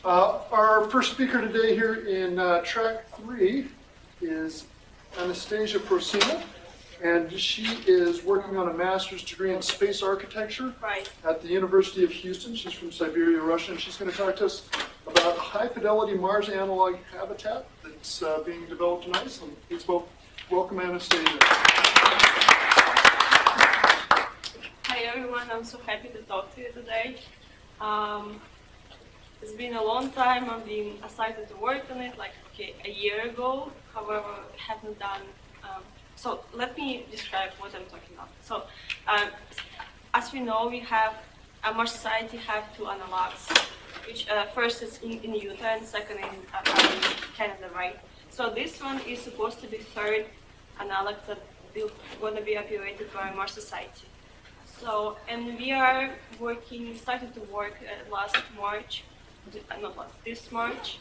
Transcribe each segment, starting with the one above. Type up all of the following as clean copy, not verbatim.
Our first speaker today here in track 3 is Anastasia Prosina, and she is working on a master's degree in space architecture at the University of Houston. She's from Siberia, Russia, and she's going to talk to us about high-fidelity Mars analog habitat that's being developed in Iceland. Please welcome Anastasia. Hi everyone, I'm so happy to talk to you today. It's been a long time. I've been excited to work on it, a year ago. However, I haven't done. So let me describe what I'm talking about. So, as we know, we have Mars Society have 2 analogs, which first is in Utah and second in Canada, right? So this one is supposed to be third analog that will going to be evaluated by Mars Society. So, and we are started to work this March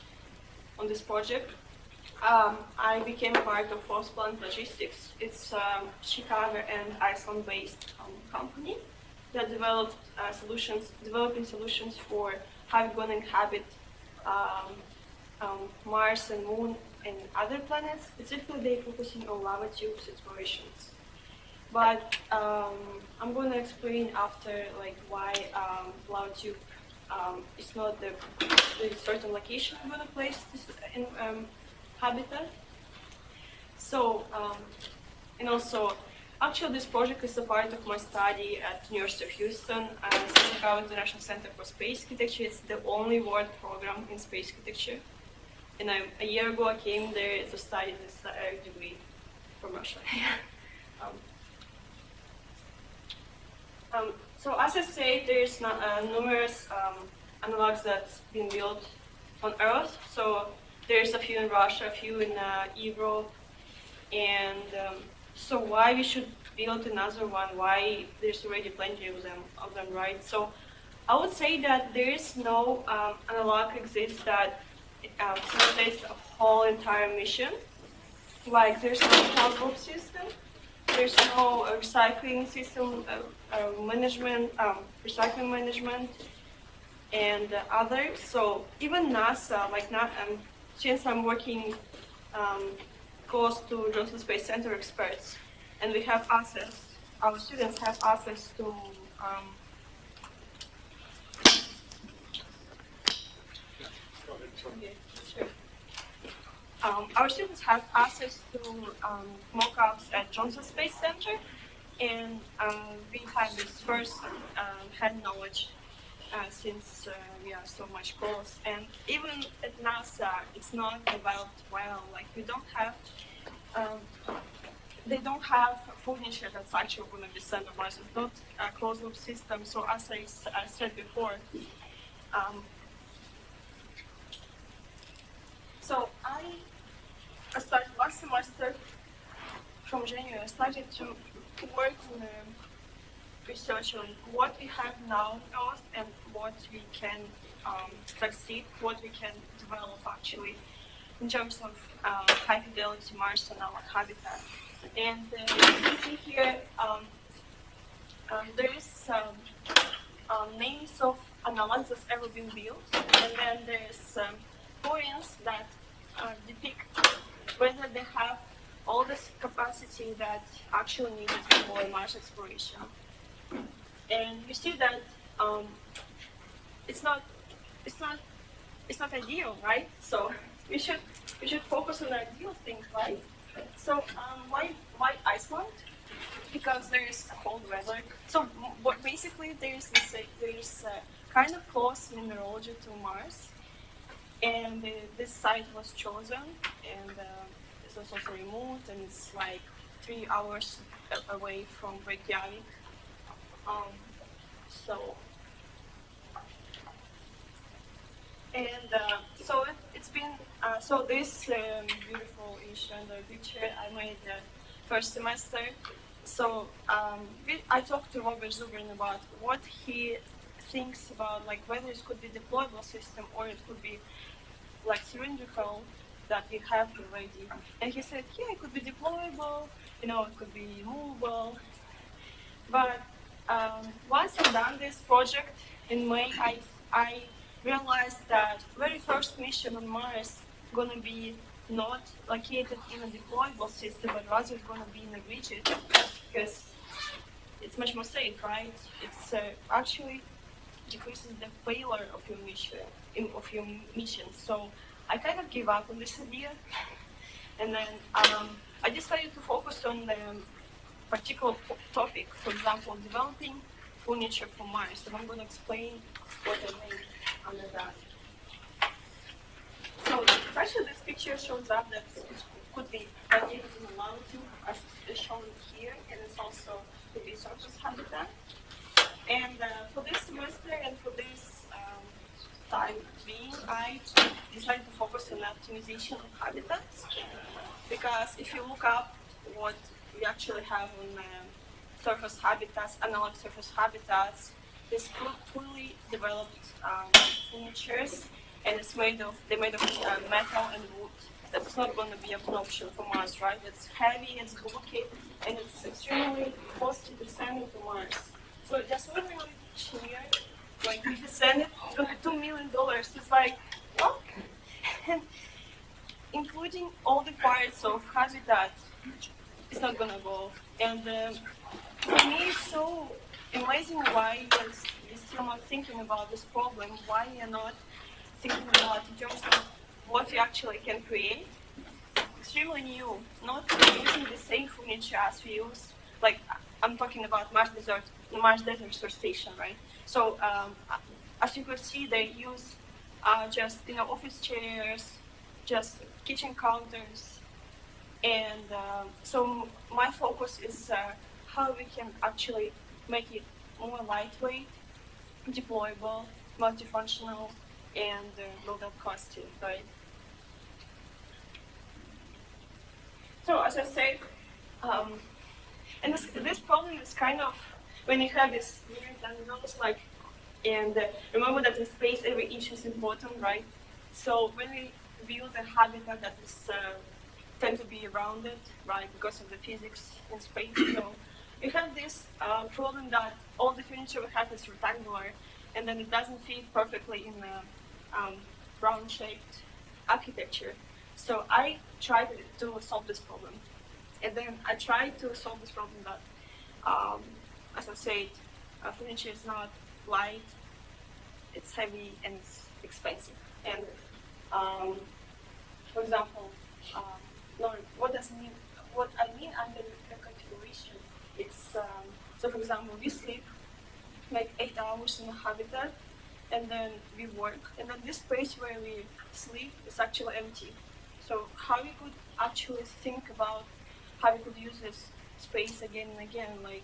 on this project. I became part of Force Plant Logistics. It's a Chicago and Iceland-based company that developing solutions for how we're going to inhabit Mars and Moon and other planets. Specifically, they're focusing on lava tubes explorations. But I'm going to explain after why lava tube is not the certain location I'm going to place this in habitat. So, and also, actually this project is a part of my study at the University of Houston at Chicago International Center for Space Architecture. It's the only world program in space architecture. And a year ago I came there to study this degree from Russia. So as I say, there's numerous analogs that's been built on Earth. So there's a few in Russia, a few in Europe, and so why we should build another one? Why there's already plenty of them, right? So I would say that there is no analog exists that simulates a whole entire mission. Like there's no cloud group system. There's no recycling system, recycling management, and others. So even NASA, since I'm working close to Johnson Space Center experts, and we have access, our students have access to our students have access to mock-ups at Johnson Space Center, and we have this first hand knowledge since we are so much close. And even at NASA, it's not developed well. We don't have, they don't have furniture that's actually going to be sent to Mars. It's not a closed-loop system. So as I said before, so I started last semester, from January, I started to work on research on what we have now on Earth and what we can succeed, what we can develop actually in terms of high-fidelity Mars analog habitat. And you can see here, there is names of analogs that's ever been built, and then there's points that depict whether they have all this capacity that actually needed for Mars exploration. And you see that it's not ideal, right? So we should focus on ideal things, right? So why Iceland? Because there is cold weather. So basically there is kind of close mineralogy to Mars. And this site was chosen, and it's also remote, and it's 3 hours away from Reykjavik. So it's been so this beautiful Iceland picture I made first semester. So I talked to Robert Zubrin about what he thinks about whether it could be deployable system or it could be cylindrical that we have already. And he said, yeah, it could be deployable, it could be movable. But once I've done this project in May, I realized that very population on Mars gonna be not located in a deployable system, but rather it's gonna be in a rigid, because it's much more safe, right? It's actually decreases the failure of your mission. So I kind of gave up on this idea, and then I decided to focus on the particular topic. For example, developing furniture for Mars. And I'm going to explain what I mean under that. So actually, this picture shows up that it could be located in a latitude, as is shown here, and it's also could be surface habitat. And for this semester and for this time being, I decided to focus on optimization of habitats, because if you look up what we actually have on surface habitats, analog surface habitats, these fully developed furnitures, and they're made of metal and wood. That's not going to be an option for Mars, right? It's heavy, it's bulky, and it's extremely costly to send it to Mars. So just one million here, like if you send it, it's going to be $2 million. It's like, what? And including all the parts of habitat, it's not going to go. And for me, it's so amazing why you're still not thinking about this problem, why you're not thinking about in terms of what you actually can create. Extremely new, not using the same furniture as we use. Like I'm talking about Mars Desert Research Station, right? So as you could see, they use just office chairs, just kitchen counters, and so my focus is how we can actually make it more lightweight, deployable, multifunctional, and low costing, right? So as I said, and this problem is kind of when you have this weird animals, like, and remember that in space every inch is important, right? So when we build a habitat that is tend to be rounded, right, because of the physics in space, so you have this problem that all the furniture we have is rectangular, and then it doesn't fit perfectly in the round-shaped architecture. So I tried to solve this problem. And then I tried to solve this problem that, as I said, furniture is not light, it's heavy, and it's expensive. And for example, what I mean under the configuration, it's, so for example, we sleep like 8 hours in a habitat, and then we work, and then this space where we sleep is actually empty. So how we could actually think about how we could use this space again and again, like,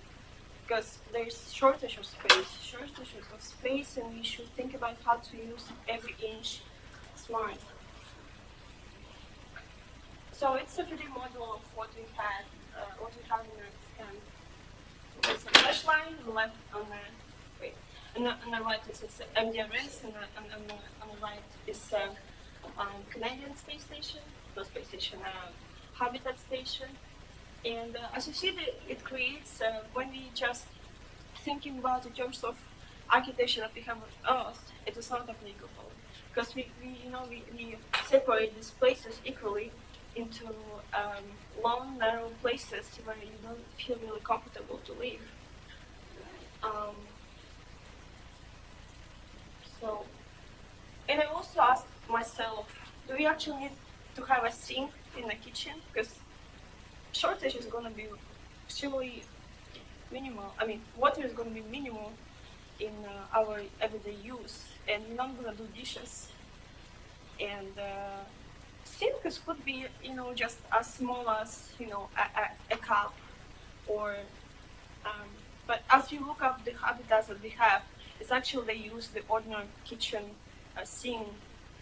because there's shortage of space, and we should think about how to use every inch smart. So it's a 3D model of what we have in our hand. It's a flash line on the left, on the right is MDRS, and on the right is Canadian space station, not space station, habitat station. And as you see, it creates, when we just thinking about in terms of architecture that we have on Earth, it is not applicable. Because we separate these places equally into long, narrow places where you don't feel really comfortable to live. So, and I also asked myself, do we actually need to have a sink in the kitchen? Because shortage is going to be extremely minimal. I mean, water is going to be minimal in our everyday use, and we're not going to do dishes. And sinks could be, just as small as, a cup, or. But as you look up the habitats that we have, it's actually they use the ordinary kitchen sink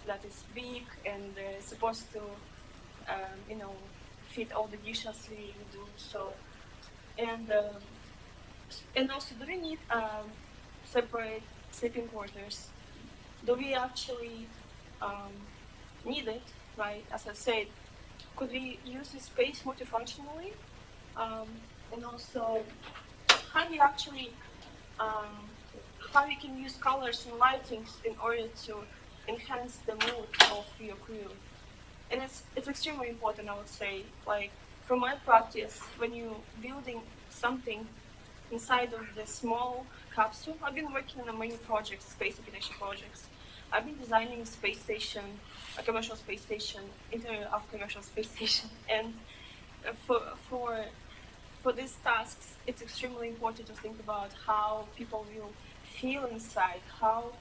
that is big and supposed to, fit all the dishes we do. So, and also, do we need separate sleeping quarters? Do we actually need it? Right? As I said, could we use this space multifunctionally? And also, how do you actually how we can use colors and lightings in order to enhance the mood of your crew. And it's extremely important, I would say. Like from my practice, when you're building something inside of the small capsule, I've been working on many projects, space architecture projects. I've been designing a space station, a commercial space station, interior of commercial space station, and for these tasks, it's extremely important to think about how people will feel inside, how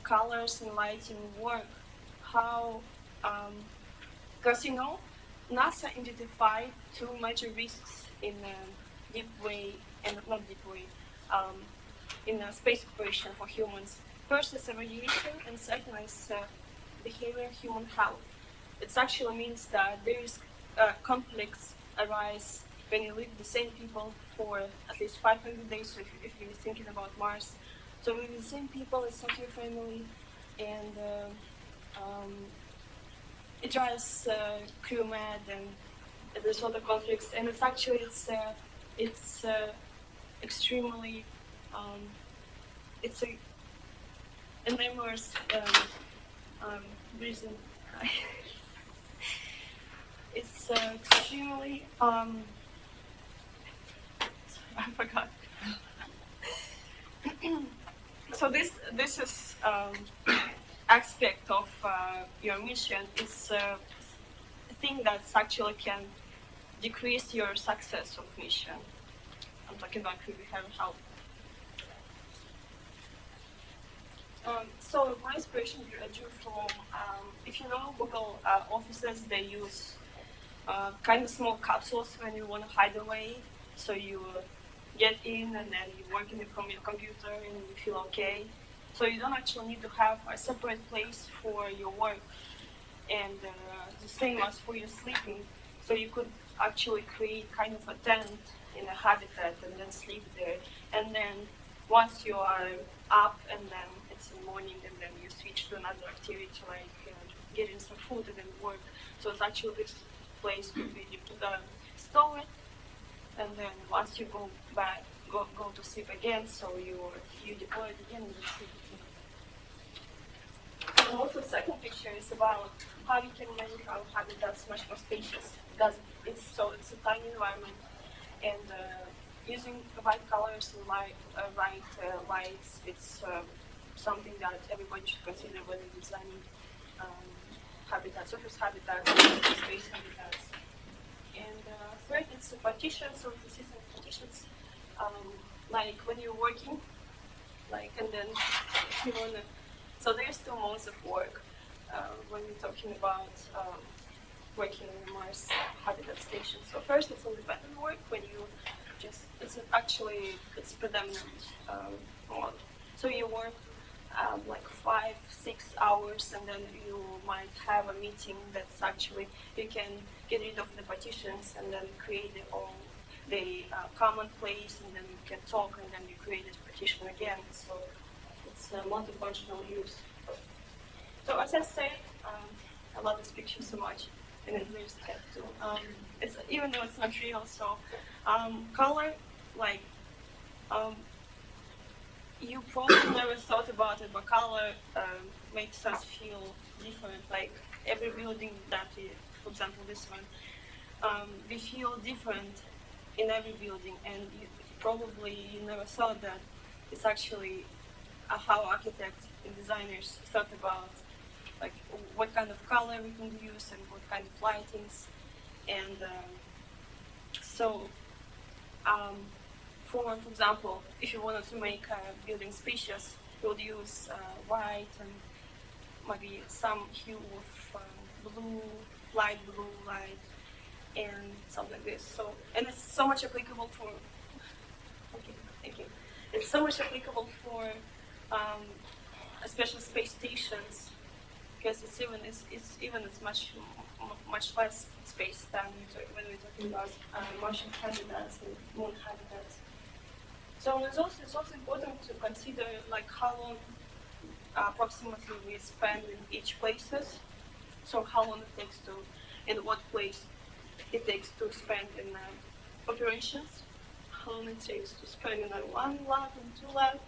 colors and lighting work, how, because NASA identified two major risks in a deep way, and not deep way, in a space exploration for humans. First is radiation, and second is behavior, human health. It actually means that there is conflicts arise when you live with the same people for at least 500 days, so if you're thinking about Mars. So with the same people, it's not your family, and it drives crew mad, and there's other conflicts, and it's actually it's extremely it's a enormous reason. It's extremely I forgot. So this is aspect of your mission is a thing that actually can decrease your success of mission. I'm talking about crew behavior health. So my inspiration drew from, if you know Google offices, they use kind of small capsules when you want to hide away. So you get in and then you work from your computer and you feel okay. So you don't actually need to have a separate place for your work. And the same as for your sleeping. So you could actually create kind of a tent in a habitat and then sleep there. And then once you are up and then it's in the morning and then you switch to another activity like getting some food and then work. So it's actually this place could be you could store it, and then once you go back, go to sleep again, so you deploy it again and you sleep again. And also the second picture is about how you can make our habitats much more spacious, because it's a tiny environment, and using right colors and right lights, it's something that everybody should consider when designing habitats, surface habitats, space habitats. And third, it's a partition, so it's a system of partitions. Like when you're working, and then if you wanna, so there's 2 modes of work when we're talking about working on the Mars habitat station. So first, it's independent work when you it's predominant mode. So you work like 5-6 hours, and then you might have a meeting that's actually you can get rid of the partitions and then create the common place, and then you can talk, and then you create this partition again. So it's a multifunctional use. So as I said, I love this picture so much, and it really have to. It's even though it's not real. So color, you probably never thought about it, but color makes us feel different. Like every building that we, for example, this one, we feel different in every building, and you never thought that it's actually how architects and designers thought about like what kind of color we can use and what kind of lightings, and for example, if you wanted to make a building spacious, you would use white and maybe some hue of blue, light, and something like this. So, and it's so much applicable for. Okay, thank you. It's so much applicable for especially space stations, because it's much less space than when we're talking about Martian habitats and moon habitats. So it's also important to consider like how long approximately we spend in each places. So how long it takes to, in what place it takes to spend in operations, how long it takes to spend in one lab and 2 labs,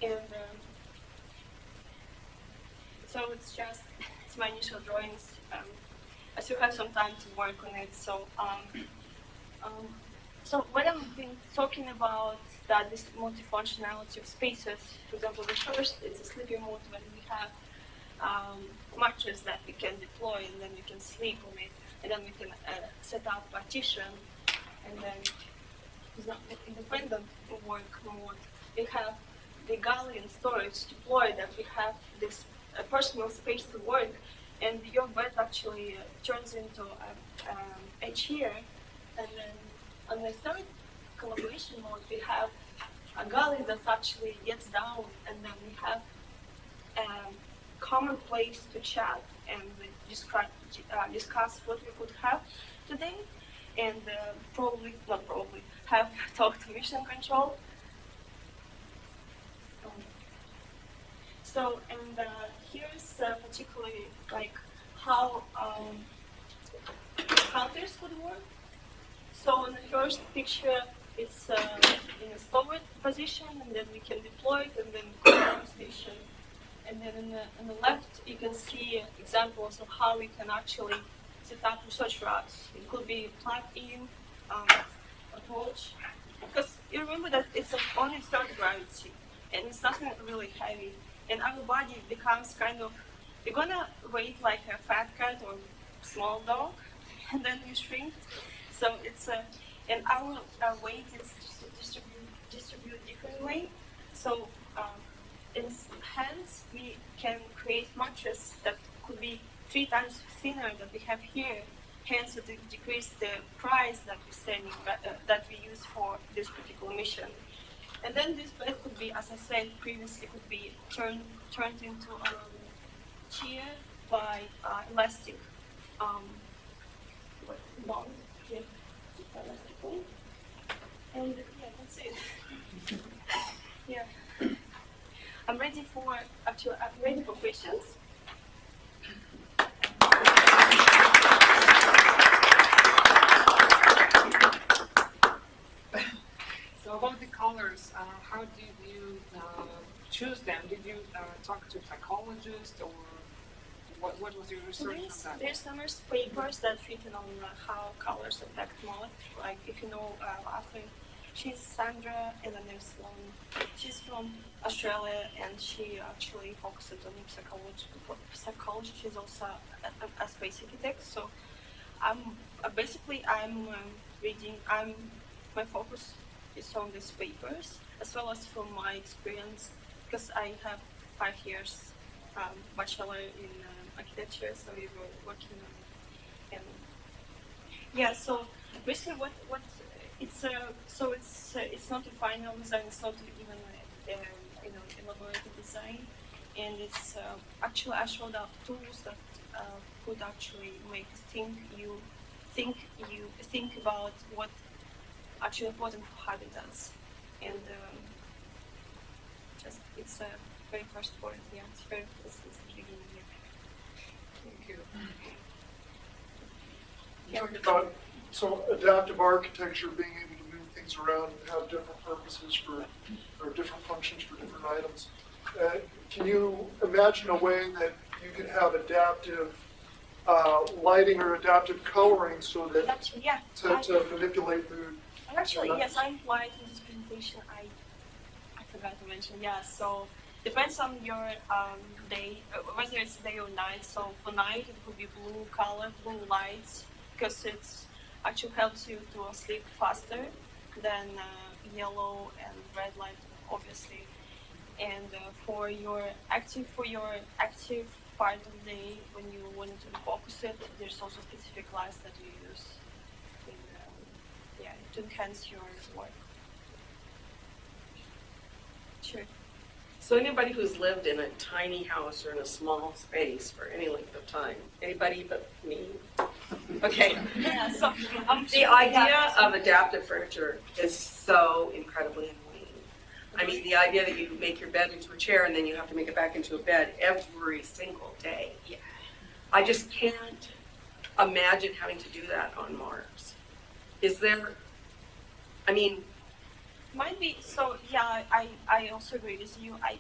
and So it's my initial drawings. I still have some time to work on it. So when I've been talking about this multifunctionality of spaces, for example, the first it's a sleeping mode when we have mattress that we can deploy and then we can sleep on it, and then we can set up partition, and then it's not independent work mode. We have the gallery and storage deployed, that we have this personal space to work, and your bed actually turns into a chair, and then on the third collaboration mode, we have a gallery that actually gets down, and then we have a common place to chat and discuss what we could have today, and not probably, have talk to mission control. So, and here's particularly like how counters would work. So in the first picture, it's in a forward position, and then we can deploy it, and then go to the station. And then on the left, you can see examples of how we can actually set up research routes. It could be plug-in approach, because you remember that it's only third gravity, and it's nothing really heavy. And our body becomes kind of, you're gonna weight like a fat cat or small dog, and then you shrink. So it's and our weight is distribute differently. So hence we can create mattress that could be 3 times thinner than we have here. Hence, it decrease the price that that we use for this particular mission. And then this bed could be, as I said previously, could be turned into a chair by elastic bond. Yeah. Elastic bond. And yeah, that's it. Yeah. I'm ready for questions. So about the colors, how did you choose them? Did you talk to psychologists, or what was your research on that? There's numerous papers that written on how colors affect mood. Like if you know author, she's Sandra, and then there's one. She's from Australia, and she actually focused on psychology. She's also a space architect. So I'm reading. My focus is on these papers, as well as from my experience, because I have 5 years bachelor in architecture, so we were working on it. And yeah, so basically what it's it's not a final design, it's not even elaborated design, and it's actually I showed up tools that could actually make think about what actually important for habitats, and just it's a very first point. Yeah, it's the beginning here. Thank you. You talked about adaptive architecture, being able to move things around and have different purposes or different functions for different items. Can you imagine a way that you could have adaptive lighting or adaptive coloring so that Actually, yeah. to manipulate mood? Actually, yes, I implied in this presentation. I forgot to mention. Yeah, so depends on your day, whether it's day or night. So for night, it would be blue lights, because it's actually helps you to sleep faster than yellow and red light, obviously. And for your active part of the day, when you want to focus it, there's also specific lights that you use to enhance your work. Sure. So anybody who's lived in a tiny house or in a small space for any length of time, anybody but me? Okay. Yeah, so The idea of adaptive furniture is so incredibly annoying. I mean, the idea that you make your bed into a chair and then you have to make it back into a bed every single day. Yeah. I just can't imagine having to do that on Mars. Is there, I mean, might be so. Yeah, I also agree with you. I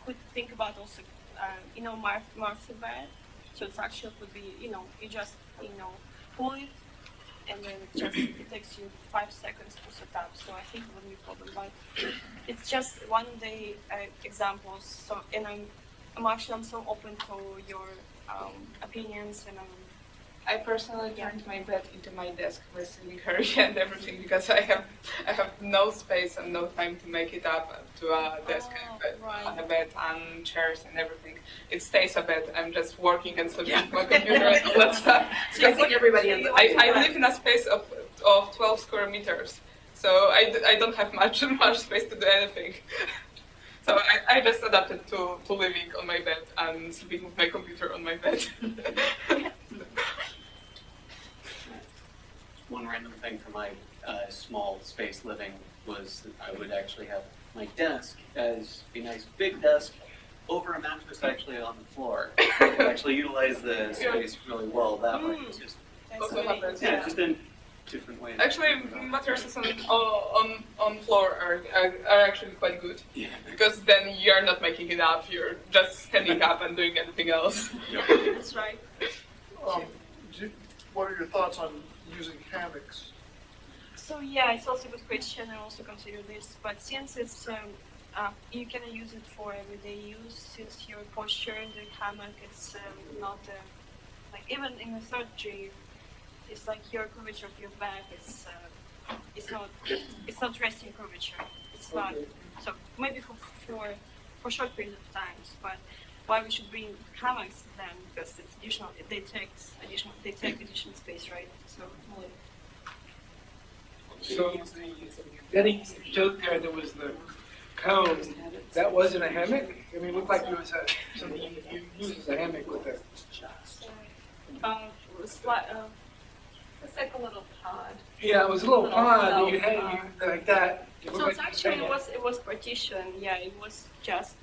could think about also marks the bed. So it's actually could be, you just, pull it, and then it takes you 5 seconds to set up. So I think it wouldn't be a problem, but it's just one day examples. So, and I'm so open to your opinions, and I personally turned my bed into my desk with sleeping area and everything because I have no space and no time to make it up to a desk on a bed and chairs and everything. It stays a bed. I'm just working and sleeping with my computer and all that stuff. So I think everybody in the I live in a space of 12 square meters, so I don't have much space to do anything. So I just adapted to living on my bed and sleeping with my computer on my bed. One random thing for my small space living was that I would actually have my desk as a nice big desk over a mattress actually on the floor. I could actually utilize the space really well that way. It's just, Also happens. yeah, just in different ways. Actually, mattresses on floor are actually quite good Yeah. because then you're not making it up. You're just standing up and doing anything else. that's right. What are your thoughts on using hammocks? So yeah, it's also a good question. I also consider this, but since it's you can use it for everyday use, since your posture in the hammock is not like even in the surgery, it's like your curvature of your back is it's not resting curvature. It's not. Okay. So maybe for short periods of times, but why we should bring hammocks then? Because it's additional. They take additional space, right? So. So the bedding you showed there was the cone, that wasn't a hammock? I mean, it looked like it was something you use as a hammock with a... It's like a little pod. Yeah, it was a little pond that you had like that. It looked So it's like actually you it was partition. Yeah, it was just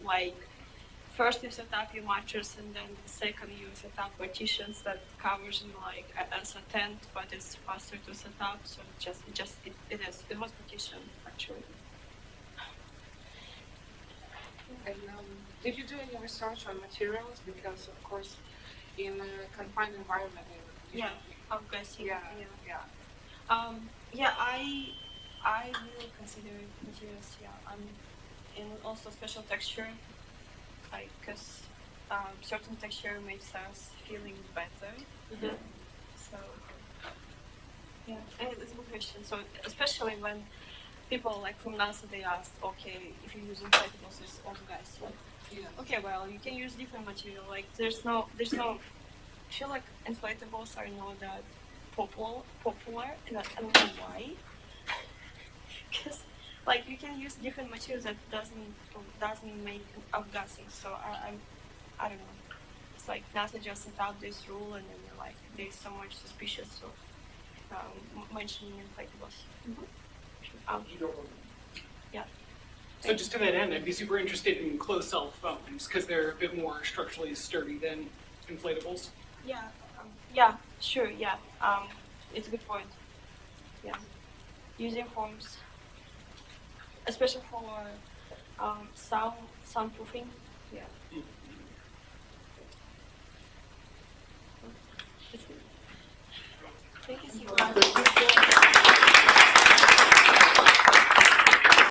like first you set up your mattress, and then the second you set up partitions that covers in like as a tent, but it's faster to set up. So it was partition actually. And did you do any research on materials? Because of course, in a confined environment, Yeah, I'm guessing. yeah. Yeah, I really consider materials. Yeah, and also special texture, like because certain texture makes us feeling better. So yeah, and it's a good question. So especially when people like from NASA, they ask, okay, if you're using inflatables, it's all guys. So, okay, well, you can use different material. Like there's no. I feel like inflatables are not that popular, and I don't know why. Because like you can use different materials that doesn't make outgassing. So I don't know. It's like NASA just set out this rule, and then they're like there's so much suspicious of mentioning inflatables. Yeah. So just to that end, I'd be super interested in closed cell phones because they're a bit more structurally sturdy than inflatables. Yeah, sure, yeah. It's a good point. Yeah. Using foams, especially for soundproofing. Yeah. Thank you so much.